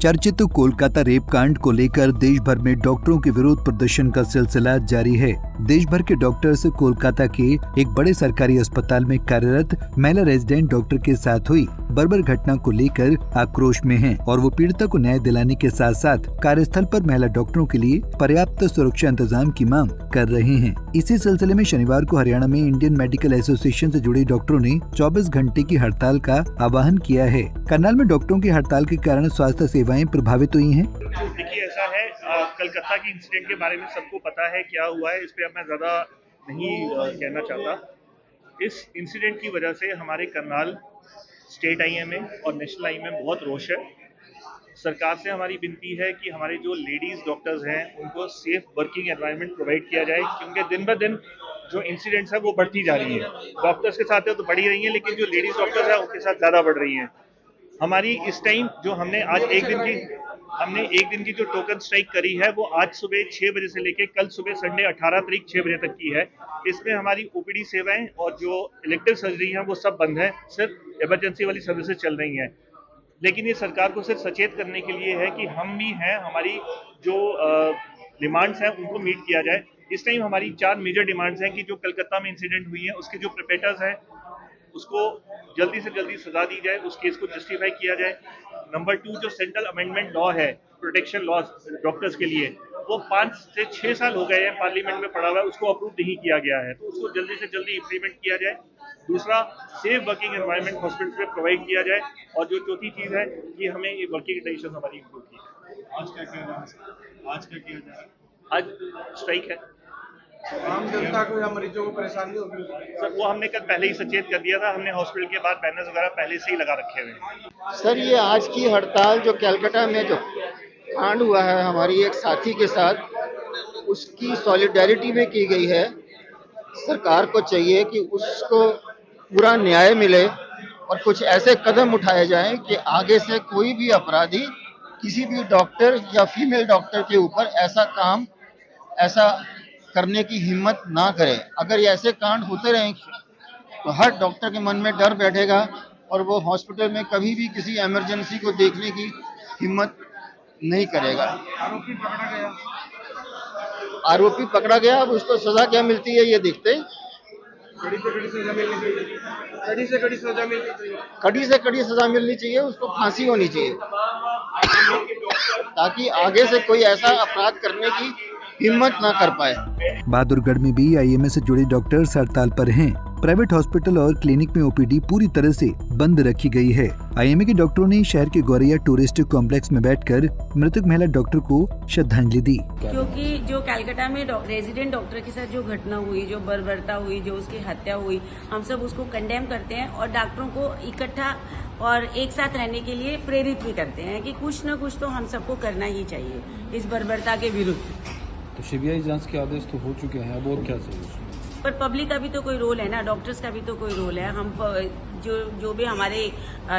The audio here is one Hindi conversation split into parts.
चर्चित कोलकाता रेप कांड को लेकर देश भर में डॉक्टरों के विरोध प्रदर्शन का सिलसिला जारी है। देश भर के डॉक्टर्स कोलकाता के एक बड़े सरकारी अस्पताल में कार्यरत महिला रेजिडेंट डॉक्टर के साथ हुई बर्बर घटना को लेकर आक्रोश में हैं और वो पीड़िता को न्याय दिलाने के साथ साथ कार्यस्थल पर महिला डॉक्टरों के लिए पर्याप्त सुरक्षा इंतजाम की मांग कर रहे हैं। इसी सिलसिले में शनिवार को हरियाणा में इंडियन मेडिकल एसोसिएशन से जुड़े डॉक्टरों ने 24 घंटे की हड़ताल का आह्वान किया है। करनाल में डॉक्टरों की हड़ताल के कारण स्वास्थ्य सेवाएं प्रभावित हुई हैं। देखिए, ऐसा है, कलकत्ता के इंसिडेंट के बारे में सबको पता है क्या हुआ है, इस पे अब मैं ज़्यादा नहीं कहना चाहता। इस इंसिडेंट की वजह से हमारे करनाल स्टेट आईएमए और नेशनल आईएमए में बहुत रोष है। सरकार से हमारी विनती है कि हमारे जो लेडीज़ डॉक्टर्स हैं उनको सेफ वर्किंग एनवायरनमेंट प्रोवाइड किया जाए, क्योंकि दिन ब दिन जो इंसिडेंट्स है वो बढ़ती जा रही है। डॉक्टर्स के साथ तो बढ़ ही रही हैं, लेकिन जो लेडीज़ डॉक्टर्स हैं उनके साथ ज़्यादा बढ़ रही हैं। हमारी इस टाइम जो हमने आज एक दिन की जो टोकन स्ट्राइक करी है वो आज सुबह 6 बजे से लेके कल सुबह संडे 18 तारीख 6 बजे तक की है। इसमें हमारी ओपीडी सेवाएं और जो इलेक्टिव सर्जरी हैं वो सब बंद है, सिर्फ इमरजेंसी वाली सर्विसेज चल रही हैं। लेकिन ये सरकार को सिर्फ सचेत करने के लिए है कि हम भी हैं, हमारी जो डिमांड्स हैं उनको मीट किया जाए। इस टाइम हमारी 4 मेजर डिमांड्स हैं कि जो कलकत्ता में इंसिडेंट हुई है उसके जो परपेट्रेटर्स हैं उसको जल्दी से जल्दी सजा दी जाए, उस केस को जस्टिफाई किया जाए। नंबर 2, जो सेंट्रल अमेंडमेंट लॉ है, प्रोटेक्शन लॉ डॉक्टर्स के लिए, वो 5 से 6 साल हो गए हैं पार्लियामेंट में पड़ा हुआ है, उसको अप्रूव नहीं किया गया है, तो उसको जल्दी से जल्दी इम्प्लीमेंट किया जाए। दूसरा, सेफ वर्किंग एनवायरनमेंट हॉस्पिटल में प्रोवाइड किया जाए। और जो चौथी चीज़ है कि हमें ये वर्किंग कंडीशन हमारी इम्प्रूव की। आज क्या किया जा रहा है? आज स्ट्राइक है। आम जनता को या मरीजों को परेशानी होगी सर, वो हमने कल पहले ही सचेत कर दिया था। हमने हॉस्पिटल के बाद बैनर्स वगैरह पहले से ही लगा रखे हुए हैं। सर, ये आज की हड़ताल जो कलकत्ता में जो कांड हुआ है हमारी एक साथी के साथ, उसकी सॉलिडेरिटी में की गई है। सरकार को चाहिए कि उसको पूरा न्याय मिले और कुछ ऐसे कदम उठाए जाएं कि आगे से कोई भी अपराधी किसी भी डॉक्टर या फीमेल डॉक्टर के ऊपर ऐसा करने की हिम्मत ना करे। अगर ये ऐसे कांड होते रहे तो हर डॉक्टर के मन में डर बैठेगा और वो हॉस्पिटल में कभी भी किसी इमरजेंसी को देखने की हिम्मत नहीं करेगा। आरोपी पकड़ा गया, अब उसको सजा क्या मिलती है ये देखते हैं। कड़ी से कड़ी सजा मिलनी चाहिए। कड़ी से कड़ी सजा मिलनी चाहिए, उसको फांसी होनी चाहिए, ताकि आगे से कोई ऐसा अपराध करने की हिम्मत ना कर पाए। बहादुरगढ़ में भी आईएमए से जुड़े डॉक्टर्स हड़ताल पर हैं। प्राइवेट हॉस्पिटल और क्लिनिक में ओपीडी पूरी तरह से बंद रखी गई है। आईएमए के डॉक्टरों ने शहर के गौरैया टूरिस्ट कॉम्प्लेक्स में बैठकर मृतक महिला डॉक्टर को श्रद्धांजलि दी। क्योंकि जो कलकत्ता में रेजिडेंट डॉक्टर के साथ जो घटना हुई, जो बर्बरता हुई, जो उसकी हत्या हुई, हम सब उसको कंडेम करते हैं और डॉक्टरों को इकट्ठा और एक साथ रहने के लिए प्रेरित भी करते हैं कि कुछ न कुछ तो हम सबको करना ही चाहिए इस बर्बरता के विरुद्ध। तो सीबीआई जांच के आदेश तो हो चुके हैं, अब और क्या चाहिए? पर पब्लिक का भी तो कोई रोल है ना, डॉक्टर्स का भी तो कोई रोल है। हम जो भी हमारे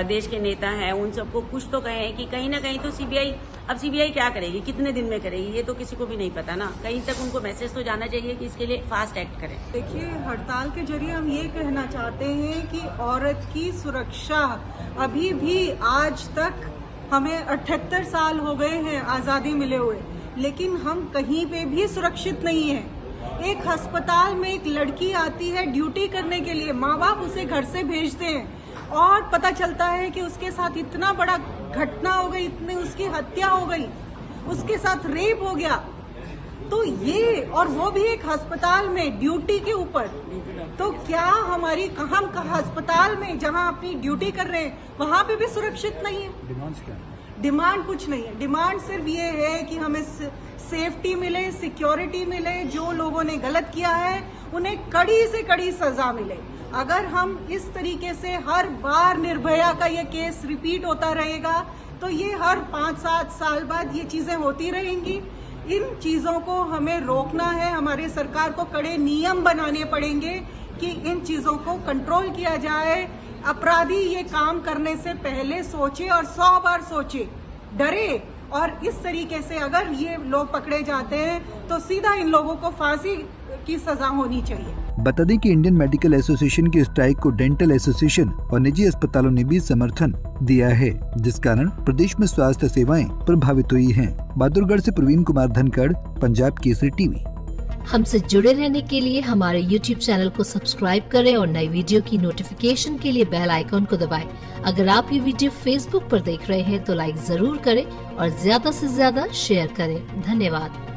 देश के नेता हैं उन सबको कुछ तो कहें कि कहीं ना कहीं तो सीबीआई क्या करेगी, कितने दिन में करेगी, ये तो किसी को भी नहीं पता ना। कहीं तक उनको मैसेज तो जाना चाहिए कि इसके लिए फास्ट एक्ट करें। देखिए, हड़ताल के जरिए हम ये कहना चाहते हैं कि औरत की सुरक्षा अभी भी आज तक, हमें 78 साल हो गए हैं आजादी मिले हुए, लेकिन हम कहीं पे भी सुरक्षित नहीं है। एक अस्पताल में एक लड़की आती है ड्यूटी करने के लिए, माँ बाप उसे घर से भेजते हैं और पता चलता है कि उसके साथ इतना बड़ा घटना हो गई, इतनी उसकी हत्या हो गई, उसके साथ रेप हो गया। तो ये, और वो भी एक अस्पताल में ड्यूटी के ऊपर, तो क्या हमारी हम अस्पताल में जहाँ अपनी ड्यूटी कर रहे हैं वहाँ पे भी सुरक्षित नहीं है? डिमांड्स क्या है? डिमांड कुछ नहीं है। डिमांड सिर्फ ये है कि हमें सेफ्टी मिले, सिक्योरिटी मिले, जो लोगों ने गलत किया है उन्हें कड़ी से कड़ी सजा मिले। अगर हम इस तरीके से हर बार निर्भया का ये केस रिपीट होता रहेगा तो ये हर 5-7 साल बाद ये चीजें होती रहेंगी। इन चीजों को हमें रोकना है। हमारे सरकार को कड़े नियम बनाने पड़ेंगे कि इन चीजों को कंट्रोल किया जाए। अपराधी ये काम करने से पहले सोचे और 100 बार सोचे, डरे। और इस तरीके से अगर ये लोग पकड़े जाते हैं तो सीधा इन लोगों को फांसी की सजा होनी चाहिए। बता दें कि इंडियन मेडिकल एसोसिएशन के स्ट्राइक को डेंटल एसोसिएशन और निजी अस्पतालों ने भी समर्थन दिया है, जिस कारण प्रदेश में स्वास्थ्य सेवाएं प्रभावित हुई हैं। बहादुरगढ़ से प्रवीण कुमार धनखड़, पंजाब केसरी टीवी। हमसे जुड़े रहने के लिए हमारे YouTube चैनल को सब्सक्राइब करें और नई वीडियो की नोटिफिकेशन के लिए बेल आइकॉन को दबाएं। अगर आप ये वीडियो Facebook पर देख रहे हैं तो लाइक जरूर करें और ज्यादा से ज्यादा शेयर करें। धन्यवाद।